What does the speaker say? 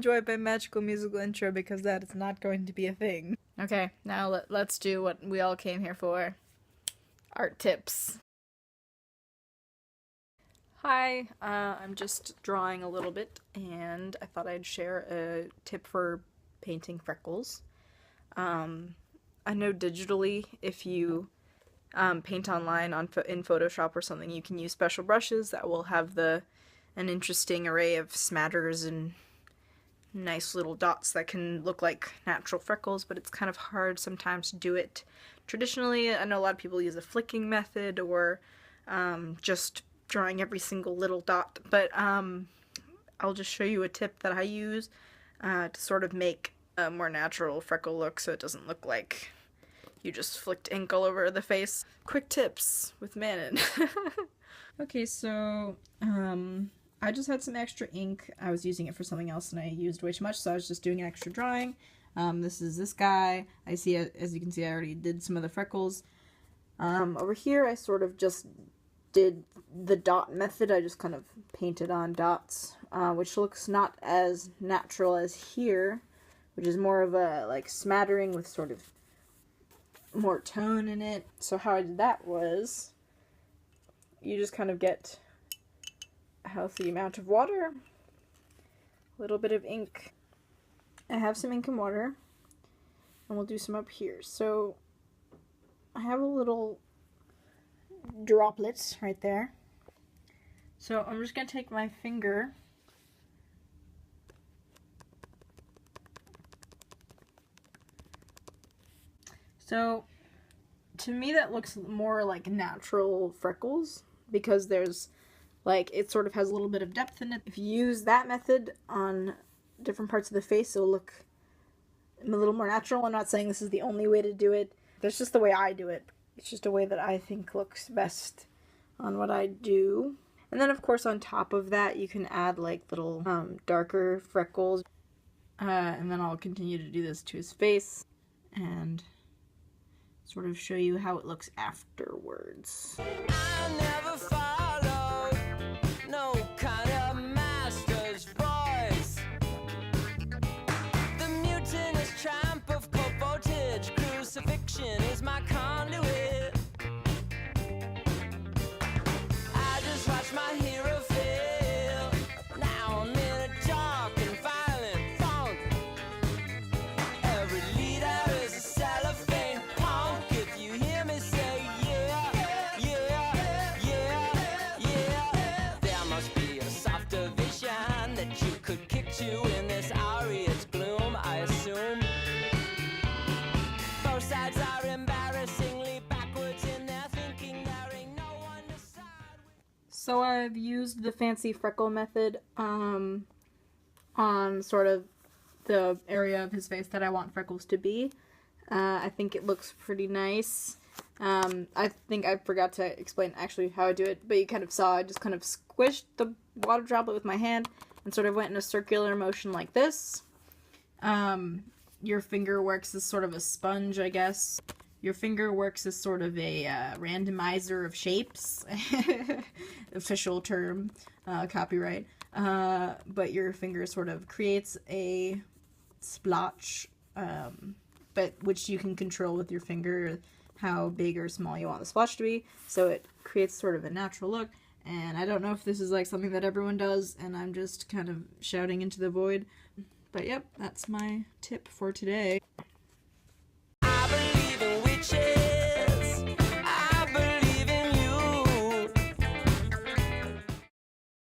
enjoy my magical musical intro because that is not going to be a thing. Okay, now let's do what we all came here for. Art tips. Hi, I'm just drawing a little bit, and I thought I'd share a tip for painting freckles. I know digitally, if you paint online in Photoshop or something, you can use special brushes that will have an interesting array of smatters and nice little dots that can look like natural freckles, but it's kind of hard sometimes to do it traditionally. I know a lot of people use a flicking method or just drawing every single little dot, but I'll just show you a tip that I use to sort of make a more natural freckle look so it doesn't look like you just flicked ink all over the face. Quick tips with Manon. Okay, so I just had some extra ink. I was using it for something else and I used way too much, so I was just doing an extra drawing. This is this guy. I see, as you can see, I already did some of the freckles. Over here I sort of just did the dot method. I just kind of painted on dots, which looks not as natural as here, which is more of a like smattering with sort of more tone in it. So how I did that was you just kind of get a healthy amount of water, a little bit of ink. I have some ink and water, and we'll do some up here. So I have a little droplets right there. So I'm just going to take my finger so to me that looks more like natural freckles because there's like it sort of has a little bit of depth in it. If you use that method on different parts of the face, it'll look a little more natural. I'm not saying this is the only way to do it. That's just the way I do it. It's just a way that I think looks best on what I do. And then of course on top of that you can add like little darker freckles. And then I'll continue to do this to his face and sort of show you how it looks afterwards. I never followed no kind of master's voice. The mutinous tramp of cold voltage crucifixion is my conduit. I just watch my hero fail. Now I'm in a dark and violent funk. Every leader is a cellophane punk. If you hear me say yeah, yeah, yeah, yeah, there must be a softer vision that you could kick to in this aria's gloom, I assume. Both sides are embarrassingly backwards in their thinking. There ain't no one to side with. So I've used the fancy freckle method on sort of the area of his face that I want freckles to be. I think it looks pretty nice. I think I forgot to explain actually how I do it, but you kind of saw I just kind of squished the water droplet with my hand and sort of went in a circular motion like this. Your finger works as sort of a sponge, I guess. Your finger works as sort of a randomizer of shapes. Official term, copyright. But your finger sort of creates a splotch, but which you can control with your finger how big or small you want the splotch to be. So it creates sort of a natural look. And I don't know if this is like something that everyone does, and I'm just kind of shouting into the void. But yep, that's my tip for today.